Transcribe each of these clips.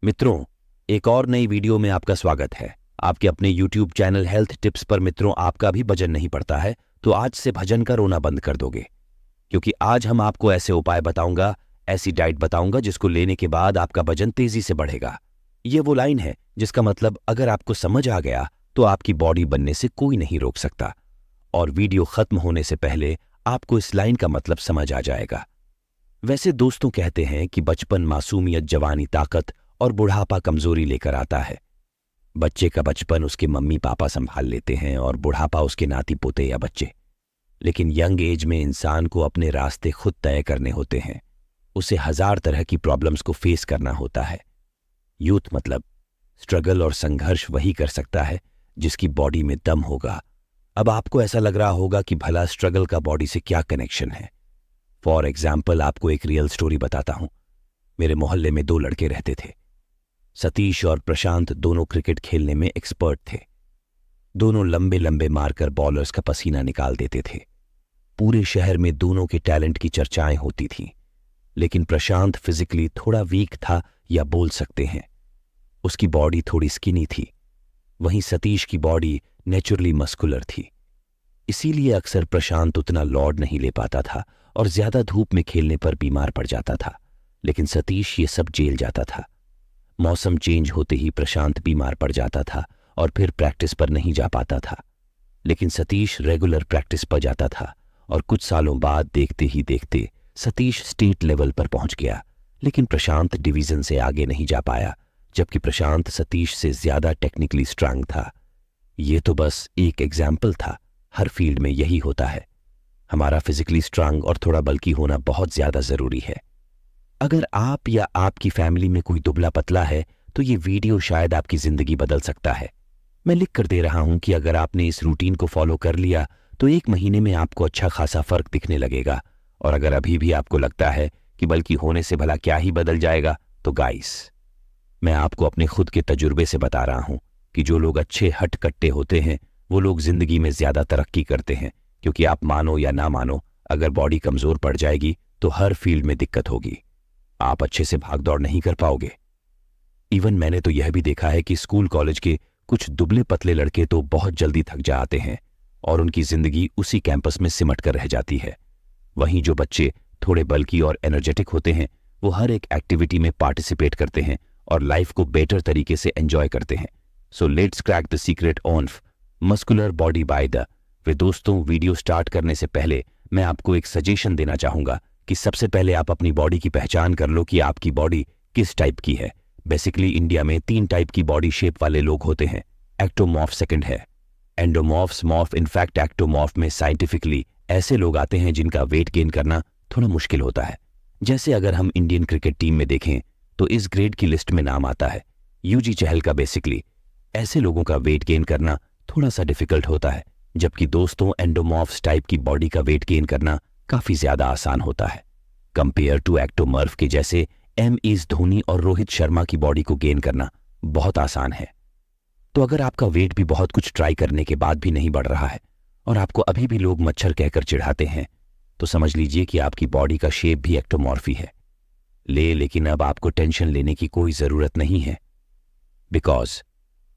मित्रों, एक और नई वीडियो में आपका स्वागत है। आपके अपने YouTube चैनल हेल्थ टिप्स पर मित्रों आपका भी वजन नहीं बढ़ता है तो आज से भजन का रोना बंद कर दोगे, क्योंकि आज हम आपको ऐसे उपाय बताऊंगा, ऐसी डाइट बताऊंगा जिसको लेने के बाद आपका वजन तेजी से बढ़ेगा। ये वो लाइन है जिसका मतलब अगर आपको समझ आ गया तो आपकी बॉडी बनने से कोई नहीं रोक सकता। और वीडियो खत्म होने से पहले आपको इस लाइन का मतलब समझ आ जाएगा। वैसे दोस्तों कहते हैं कि बचपन मासूमियत, जवानी ताकत और बुढ़ापा कमजोरी लेकर आता है। बच्चे का बचपन उसके मम्मी पापा संभाल लेते हैं और बुढ़ापा उसके नाती पोते या बच्चे। लेकिन यंग एज में इंसान को अपने रास्ते खुद तय करने होते हैं। उसे 1000 तरह की प्रॉब्लम्स को फेस करना होता है। यूथ मतलब स्ट्रगल और संघर्ष वही कर सकता है जिसकी बॉडी में दम होगा। अब आपको ऐसा लग रहा होगा कि भला स्ट्रगल का बॉडी से क्या कनेक्शन है। फॉर एग्जाम्पल आपको एक रियल स्टोरी बताता हूं। मेरे मोहल्ले में 2 लड़के रहते थे। सतीश और प्रशांत दोनों क्रिकेट खेलने में एक्सपर्ट थे। दोनों लंबे लंबे मारकर बॉलर्स का पसीना निकाल देते थे। पूरे शहर में दोनों के टैलेंट की चर्चाएं होती थीं। लेकिन प्रशांत फिजिकली थोड़ा वीक था, या बोल सकते हैं उसकी बॉडी थोड़ी स्किनी थी। वहीं सतीश की बॉडी नेचुरली मस्कुलर थी। इसीलिए अक्सर प्रशांत उतना लॉड नहीं ले पाता था और ज्यादा धूप में खेलने पर बीमार पड़ जाता था। लेकिन सतीश ये सब झेल जाता था। मौसम चेंज होते ही प्रशांत बीमार पड़ जाता था और फिर प्रैक्टिस पर नहीं जा पाता था। लेकिन सतीश रेगुलर प्रैक्टिस पर जाता था और कुछ सालों बाद देखते ही देखते सतीश स्टेट लेवल पर पहुंच गया। लेकिन प्रशांत डिवीजन से आगे नहीं जा पाया, जबकि प्रशांत सतीश से ज्यादा टेक्निकली स्ट्रांग था। ये तो बस एक एग्जाम्पल था। हर फील्ड में यही होता है। हमारा फिजिकली स्ट्रांग और थोड़ा बल्कि होना बहुत ज्यादा जरूरी है। अगर आप या आपकी फैमिली में कोई दुबला पतला है तो ये वीडियो शायद आपकी जिंदगी बदल सकता है। मैं लिख कर दे रहा हूं कि अगर आपने इस रूटीन को फॉलो कर लिया तो 1 महीने में आपको अच्छा खासा फर्क दिखने लगेगा। और अगर अभी भी आपको लगता है कि बल्कि होने से भला क्या ही बदल जाएगा, तो गाइस, मैं आपको अपने खुद के तजुर्बे से बता रहा हूं कि जो लोग अच्छे हटकट्टे होते हैं वो लोग जिंदगी में ज्यादा तरक्की करते हैं। क्योंकि आप मानो या ना मानो, अगर बॉडी कमजोर पड़ जाएगी तो हर फील्ड में दिक्कत होगी। आप अच्छे से भाग दौड़ नहीं कर पाओगे। इवन मैंने तो यह भी देखा है कि स्कूल कॉलेज के कुछ दुबले पतले लड़के तो बहुत जल्दी थक जाते हैं और उनकी जिंदगी उसी कैंपस में सिमट कर रह जाती है। वहीं जो बच्चे थोड़े बल्की और एनर्जेटिक होते हैं वो हर एक एक्टिविटी में पार्टिसिपेट करते हैं और लाइफ को बेटर तरीके से एंजॉय करते हैं। So let's crack the secret of muscular body by the way. दोस्तों, वीडियो स्टार्ट करने से पहले मैं आपको एक सजेशन देना चाहूंगा कि सबसे पहले आप अपनी बॉडी की पहचान कर लो कि आपकी बॉडी किस टाइप की है। बेसिकली इंडिया में 3 टाइप की बॉडी शेप वाले लोग होते हैं। एक्टोमॉर्फ सेकंड है, एंडोमॉर्फ, स्मॉर्फ। इनफैक्ट एक्टोमॉर्फ में साइंटिफिकली ऐसे लोग आते हैं जिनका वेट गेन करना थोड़ा मुश्किल होता है। जैसे अगर हम इंडियन क्रिकेट टीम में देखें तो इस ग्रेड की लिस्ट में नाम आता है यूजी चहल का। बेसिकली ऐसे लोगों का वेट गेन करना थोड़ा सा डिफिकल्ट होता है, जबकि दोस्तों एंडोमॉर्फ टाइप की बॉडी का वेट गेन करना काफी ज्यादा आसान होता है कंपेयर टू एक्टोमर्फ के। जैसे एस धोनी और रोहित शर्मा की बॉडी को गेन करना बहुत आसान है। तो अगर आपका वेट भी बहुत कुछ ट्राई करने के बाद भी नहीं बढ़ रहा है और आपको अभी भी लोग मच्छर कहकर चिढ़ाते हैं, तो समझ लीजिए कि आपकी बॉडी का शेप भी एक्टोमॉर्फी है। लेकिन अब आपको टेंशन लेने की कोई जरूरत नहीं है, बिकॉज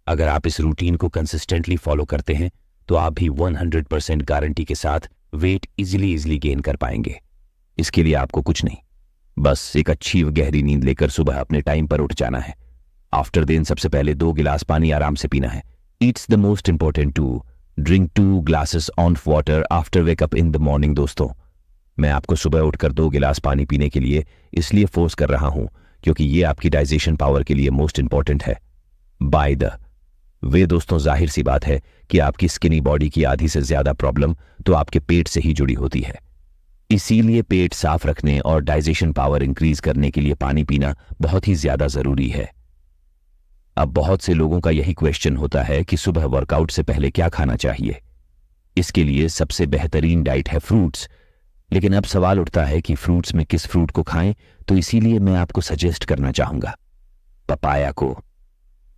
अगर आप इस रूटीन को कंसिस्टेंटली फॉलो करते हैं तो आप भी 100% गारंटी के साथ वेट इजीली गेन कर पाएंगे। इसके लिए आपको कुछ नहीं, बस एक अच्छी गहरी नींद लेकर सुबह अपने टाइम पर उठ जाना है। आफ्टर दिन सबसे पहले 2 गिलास पानी आराम से पीना है। It's the most important to drink 2 glasses of water after wake up in the morning. दोस्तों, मैं आपको सुबह उठकर 2 गिलास पानी पीने के लिए इसलिए फोर्स कर रहा हूं क्योंकि ये आपकी डाइजेशन पावर के लिए मोस्ट इंपॉर्टेंट है। बाय द वे दोस्तों, जाहिर सी बात है कि आपकी स्किनी बॉडी की आधी से ज्यादा प्रॉब्लम तो आपके पेट से ही जुड़ी होती है। इसीलिए पेट साफ रखने और डाइजेशन पावर इंक्रीज करने के लिए पानी पीना बहुत ही ज्यादा जरूरी है। अब बहुत से लोगों का यही क्वेश्चन होता है कि सुबह वर्कआउट से पहले क्या खाना चाहिए। इसके लिए सबसे बेहतरीन डाइट है फ्रूट्स। लेकिन अब सवाल उठता है कि फ्रूट्स में किस फ्रूट को खाएं, तो इसीलिए मैं आपको सजेस्ट करना चाहूंगा पपाया को।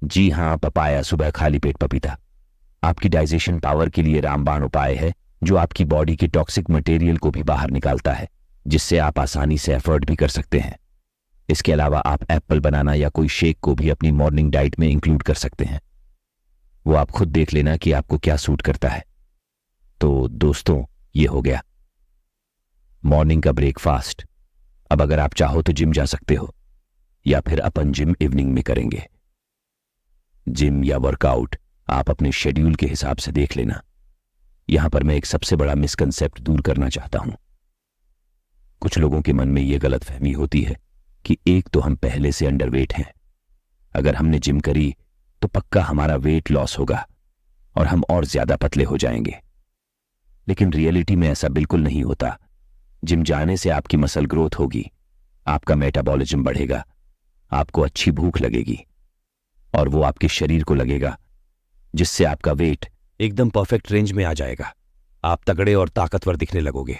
जी हां, पपाया, सुबह खाली पेट पपीता आपकी डाइजेशन पावर के लिए रामबाण उपाय है, जो आपकी बॉडी के टॉक्सिक मटेरियल को भी बाहर निकालता है, जिससे आप आसानी से एफर्ट भी कर सकते हैं। इसके अलावा आप एप्पल बनाना या कोई शेक को भी अपनी मॉर्निंग डाइट में इंक्लूड कर सकते हैं। वो आप खुद देख लेना कि आपको क्या सूट करता है। तो दोस्तों, ये हो गया मॉर्निंग का ब्रेकफास्ट। अब अगर आप चाहो तो जिम जा सकते हो, या फिर अपन जिम इवनिंग में करेंगे। जिम या वर्कआउट आप अपने शेड्यूल के हिसाब से देख लेना। यहां पर मैं एक सबसे बड़ा मिसकंसेप्ट दूर करना चाहता हूं। कुछ लोगों के मन में यह गलतफहमी होती है कि एक तो हम पहले से अंडरवेट हैं, अगर हमने जिम करी तो पक्का हमारा वेट लॉस होगा और हम और ज्यादा पतले हो जाएंगे। लेकिन रियलिटी में ऐसा बिल्कुल नहीं होता। जिम जाने से आपकी मसल ग्रोथ होगी, आपका मेटाबॉलिज्म बढ़ेगा, आपको अच्छी भूख लगेगी और वो आपके शरीर को लगेगा, जिससे आपका वेट एकदम परफेक्ट रेंज में आ जाएगा। आप तगड़े और ताकतवर दिखने लगोगे।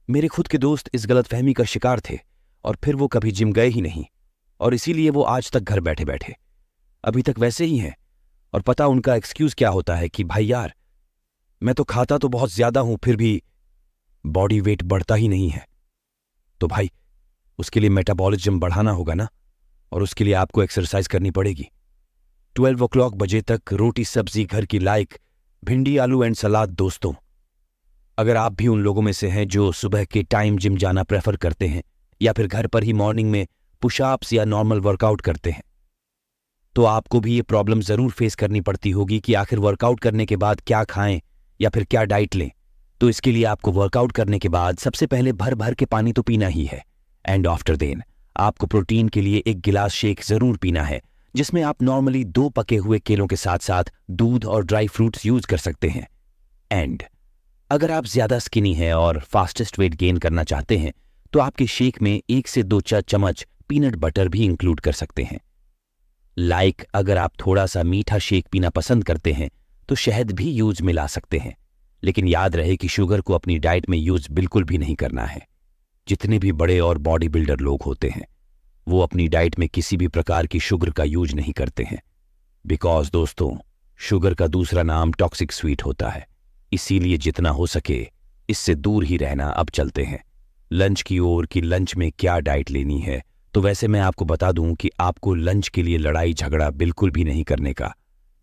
मेरे खुद के दोस्त इस गलतफहमी का शिकार थे और फिर वो कभी जिम गए ही नहीं, और इसीलिए वो आज तक घर बैठे बैठे अभी तक वैसे ही हैं। और पता उनका एक्सक्यूज क्या होता है कि भाई यार, मैं तो खाता तो बहुत ज्यादा हूं, फिर भी बॉडी वेट बढ़ता ही नहीं है। तो भाई, उसके लिए मेटाबॉलिज्म बढ़ाना होगा ना, और उसके लिए आपको एक्सरसाइज करनी पड़ेगी। 12 o'clock बजे तक रोटी सब्जी घर की लाइक भिंडी आलू एंड सलाद। दोस्तों, अगर आप भी उन लोगों में से हैं जो सुबह के टाइम जिम जाना प्रेफर करते हैं या फिर घर पर ही मॉर्निंग में पुशअप्स या नॉर्मल वर्कआउट करते हैं, तो आपको भी ये प्रॉब्लम जरूर फेस करनी पड़ती होगी कि आखिर वर्कआउट करने के बाद क्या खाएं या फिर क्या डाइट लें। तो इसके लिए आपको वर्कआउट करने के बाद सबसे पहले भर भर के पानी तो पीना ही है, एंड आफ्टर देन आपको प्रोटीन के लिए एक गिलास शेक जरूर पीना है, जिसमें आप नॉर्मली 2 पके हुए केलों के साथ साथ दूध और ड्राई फ्रूट्स यूज कर सकते हैं। एंड अगर आप ज्यादा स्किनी हैं और फास्टेस्ट वेट गेन करना चाहते हैं, तो आपके शेक में 1 से 2 चम्मच पीनट बटर भी इंक्लूड कर सकते हैं। अगर आप थोड़ा सा मीठा शेक पीना पसंद करते हैं तो शहद भी यूज मिला सकते हैं, लेकिन याद रहे कि शुगर को अपनी डाइट में यूज बिल्कुल भी नहीं करना है। जितने भी बड़े और बॉडी बिल्डर लोग होते हैं, वो अपनी डाइट में किसी भी प्रकार की शुगर का यूज नहीं करते हैं, बिकॉज दोस्तों, शुगर का दूसरा नाम टॉक्सिक स्वीट होता है। इसीलिए जितना हो सके इससे दूर ही रहना। अब चलते हैं लंच की ओर कि लंच में क्या डाइट लेनी है। तो वैसे मैं आपको बता दूं कि आपको लंच के लिए लड़ाई झगड़ा बिल्कुल भी नहीं करने का।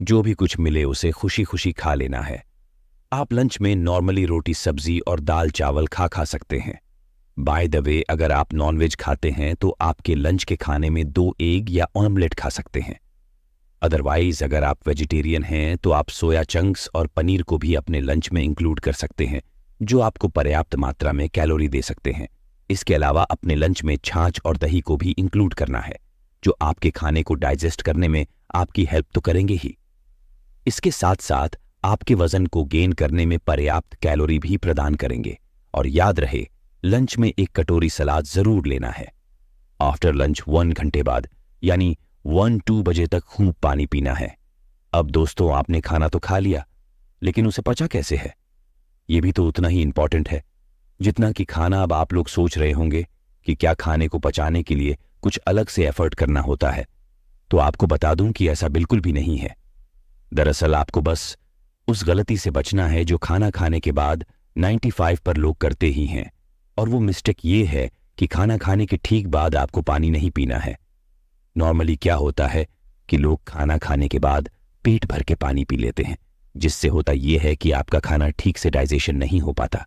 जो भी कुछ मिले उसे खुशी खुशी खा लेना है। आप लंच में नॉर्मली रोटी सब्जी और दाल चावल खा सकते हैं। बाय द वे, अगर आप नॉनवेज खाते हैं तो आपके लंच के खाने में 2 एग या ऑमलेट खा सकते हैं। अदरवाइज अगर आप वेजिटेरियन हैं तो आप सोया चंक्स और पनीर को भी अपने लंच में इंक्लूड कर सकते हैं, जो आपको पर्याप्त मात्रा में कैलोरी दे सकते हैं। इसके अलावा अपने लंच में छाछ और दही को भी इंक्लूड करना है, जो आपके खाने को डाइजेस्ट करने में आपकी हेल्प तो करेंगे ही, इसके साथ साथ आपके वजन को गेन करने में पर्याप्त कैलोरी भी प्रदान करेंगे। और याद रहे, लंच में 1 कटोरी सलाद जरूर लेना है। आफ्टर लंच 1 घंटे बाद यानी 1-2 बजे तक खूब पानी पीना है। अब दोस्तों, आपने खाना तो खा लिया, लेकिन उसे पचा कैसे है, यह भी तो उतना ही इंपॉर्टेंट है जितना कि खाना। अब आप लोग सोच रहे होंगे कि क्या खाने को पचाने के लिए कुछ अलग से एफर्ट करना होता है। तो आपको बता दूं कि ऐसा बिल्कुल भी नहीं है। दरअसल आपको बस उस गलती से बचना है जो खाना खाने के बाद 95 पर लोग करते ही हैं, और वो मिस्टेक ये है कि खाना खाने के ठीक बाद आपको पानी नहीं पीना है। नॉर्मली क्या होता है कि लोग खाना खाने के बाद पेट भर के पानी पी लेते हैं, जिससे होता यह है कि आपका खाना ठीक से डाइजेशन नहीं हो पाता।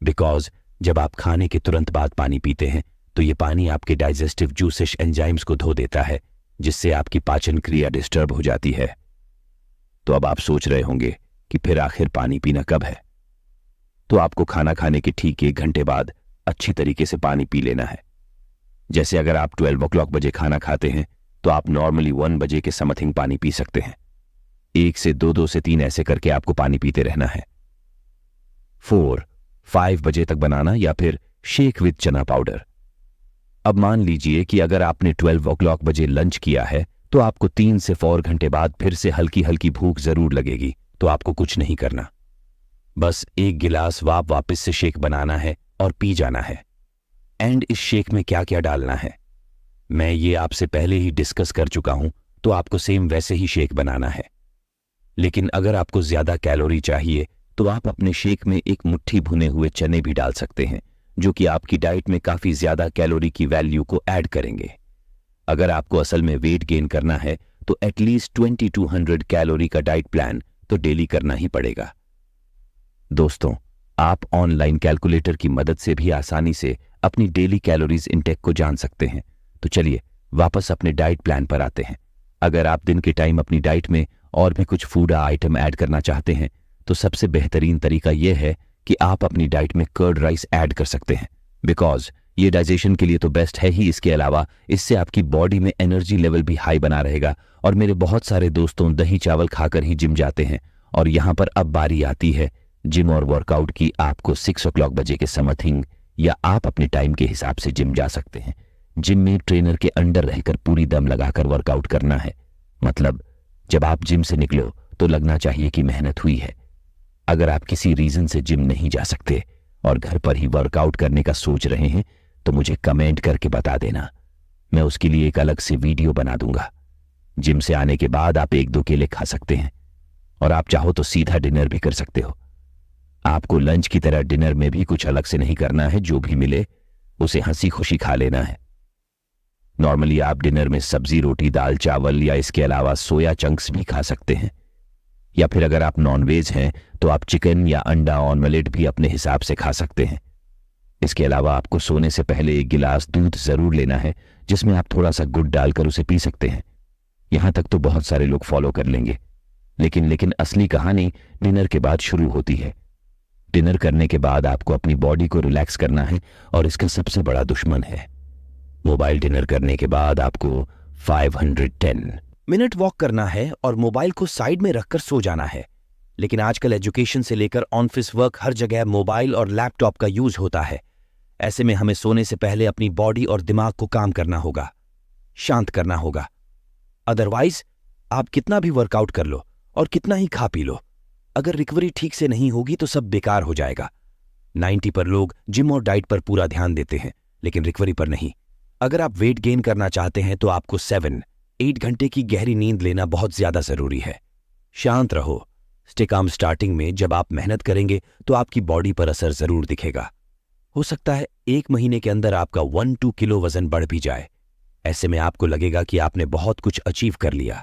बिकॉज जब आप खाने के तुरंत बाद पानी पीते हैं तो ये पानी आपके डाइजेस्टिव जूसिश एंजाइम्स को धो देता है, जिससे आपकी पाचन क्रिया डिस्टर्ब हो जाती है। तो अब आप सोच रहे होंगे कि फिर आखिर पानी पीना कब है। तो आपको खाना खाने के ठीक 1 घंटे बाद अच्छी तरीके से पानी पी लेना है। जैसे अगर आप 12 o'clock बजे खाना खाते हैं तो आप नॉर्मली 1 बजे के समथिंग पानी पी सकते हैं। 1 से 2, 2 से 3 ऐसे करके आपको पानी पीते रहना है। 4-5 बजे तक बनाना या फिर शेक विद चना पाउडर। अब मान लीजिए कि अगर आपने 12 o'clock बजे लंच किया है तो आपको 3 से 4 घंटे बाद फिर से हल्की हल्की भूख जरूर लगेगी। तो आपको कुछ नहीं करना, बस 1 गिलास वापस से शेक बनाना है और पी जाना है। एंड इस शेक में क्या क्या डालना है मैं ये आपसे पहले ही डिस्कस कर चुका हूं, तो आपको सेम वैसे ही शेक बनाना है। लेकिन अगर आपको ज्यादा कैलोरी चाहिए तो आप अपने शेक में 1 मुट्ठी भुने हुए चने भी डाल सकते हैं, जो कि आपकी डाइट में काफी ज्यादा कैलोरी की वैल्यू को ऐड करेंगे। अगर आपको असल में वेट गेन करना है तो एटलीस्ट 2200 कैलोरी का डाइट प्लान तो डेली करना ही पड़ेगा। दोस्तों, आप ऑनलाइन कैलकुलेटर की मदद से भी आसानी से अपनी डेली कैलोरीज इंटेक को जान सकते हैं। तो चलिए वापस अपने डाइट प्लान पर आते हैं। अगर आप दिन के टाइम अपनी डाइट में और भी कुछ फूड आइटम ऐड करना चाहते हैं तो सबसे बेहतरीन तरीका यह है कि आप अपनी डाइट में कर्ड राइस ऐड कर सकते हैं, बिकॉज ये डाइजेशन के लिए तो बेस्ट है ही। इसके अलावा इससे आपकी बॉडी में एनर्जी लेवल भी हाई बना रहेगा। और मेरे बहुत सारे दोस्तों दही चावल खाकर ही जिम जाते हैं, और यहाँ पर अब बारी आती है जिम और वर्कआउट की। आपको 6 o'clock बजे के समथिंग या आप अपने टाइम के हिसाब से जिम जा सकते हैं। जिम में ट्रेनर के अंडर रहकर पूरी दम लगाकर वर्कआउट करना है। मतलब जब आप जिम से निकलो तो लगना चाहिए कि मेहनत हुई है। अगर आप किसी रीजन से जिम नहीं जा सकते और घर पर ही वर्कआउट करने का सोच रहे हैं तो मुझे कमेंट करके बता देना, मैं उसके लिए एक अलग से वीडियो बना दूंगा। जिम से आने के बाद आप 1-2 केले खा सकते हैं, और आप चाहो तो सीधा डिनर भी कर सकते हो। आपको लंच की तरह डिनर में भी कुछ अलग से नहीं करना है, जो भी मिले उसे हंसी खुशी खा लेना है। नॉर्मली आप डिनर में सब्जी, रोटी, दाल, चावल या इसके अलावा सोया चंक्स भी खा सकते हैं, या फिर अगर आप नॉनवेज हैं तो आप चिकन या अंडा ऑमलेट भी अपने हिसाब से खा सकते हैं। इसके अलावा आपको सोने से पहले 1 गिलास दूध जरूर लेना है, जिसमें आप थोड़ा सा गुड़ डालकर उसे पी सकते हैं। यहां तक तो बहुत सारे लोग फॉलो कर लेंगे, लेकिन असली कहानी डिनर के बाद शुरू होती है। डिनर करने के बाद आपको अपनी बॉडी को रिलैक्स करना है, और इसका सबसे बड़ा दुश्मन है मोबाइल। डिनर करने के बाद आपको 510 मिनट वॉक करना है और मोबाइल को साइड में रखकर सो जाना है। लेकिन आजकल एजुकेशन से लेकर ऑफिस वर्क हर जगह मोबाइल और लैपटॉप का यूज होता है। ऐसे में हमें सोने से पहले अपनी बॉडी और दिमाग को काम करना होगा, शांत करना होगा। अदरवाइज आप कितना भी वर्कआउट कर लो और कितना ही खा पी लो, अगर रिकवरी ठीक से नहीं होगी तो सब बेकार हो जाएगा। 90 पर लोग जिम और डाइट पर पूरा ध्यान देते हैं, लेकिन रिकवरी पर नहीं। अगर आप वेट गेन करना चाहते हैं तो आपको 7-8 घंटे की गहरी नींद लेना बहुत ज्यादा जरूरी है। शांत रहो, स्टे काम। स्टार्टिंग में जब आप मेहनत करेंगे तो आपकी बॉडी पर असर जरूर दिखेगा। हो सकता है 1 महीने के अंदर आपका 1-2 किलो वजन बढ़ भी जाए। ऐसे में आपको लगेगा कि आपने बहुत कुछ अचीव कर लिया।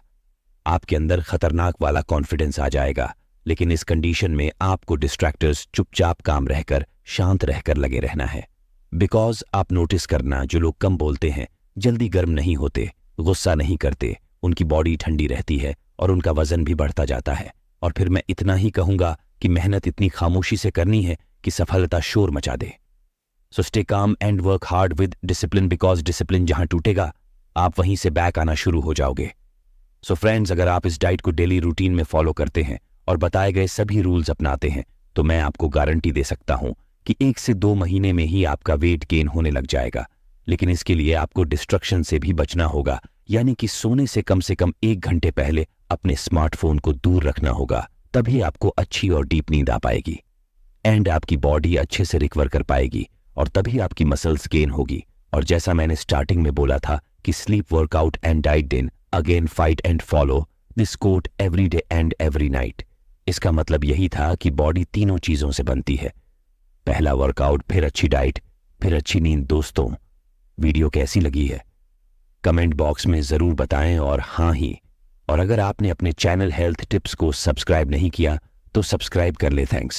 आपके अंदर खतरनाक वाला कॉन्फिडेंस आ जाएगा। लेकिन इस कंडीशन में आपको डिस्ट्रैक्टर्स चुपचाप काम रहकर, शांत रहकर लगे रहना है। बिकॉज आप नोटिस करना, जो लोग कम बोलते हैं जल्दी गर्म नहीं होते, गुस्सा नहीं करते, उनकी बॉडी ठंडी रहती है और उनका वजन भी बढ़ता जाता है। और फिर मैं इतना ही कहूंगा कि मेहनत इतनी खामोशी से करनी है कि सफलता शोर मचा दे। So stay calm and work hard with discipline, because discipline जहां टूटेगा आप वहीं से बैक आना शुरू हो जाओगे। सो फ्रेंड्स, अगर आप इस डाइट को डेली रूटीन में फॉलो करते हैं और बताए गए सभी रूल्स अपनाते हैं तो मैं आपको गारंटी दे सकता हूं कि 1 से 2 महीने में ही आपका वेट गेन होने लग जाएगा। लेकिन इसके लिए आपको डिस्ट्रक्शन से भी बचना होगा, यानी कि सोने से कम 1 घंटे पहले अपने स्मार्टफोन को दूर रखना होगा। तभी आपको अच्छी और डीप नींद आ पाएगी एंड आपकी बॉडी अच्छे से रिकवर कर पाएगी, और तभी आपकी मसल्स गेन होगी। और जैसा मैंने स्टार्टिंग में बोला था कि sleep, workout and diet then again fight and follow this quote every day and every night. इसका मतलब यही था कि बॉडी 3 चीजों से बनती है, पहला वर्कआउट, फिर अच्छी डाइट, फिर अच्छी नींद। दोस्तों, वीडियो कैसी लगी है कमेंट बॉक्स में जरूर बताएं, और हाँ ही, और अगर आपने अपने चैनल हेल्थ टिप्स को सब्सक्राइब नहीं किया तो सब्सक्राइब कर ले। थैंक्स।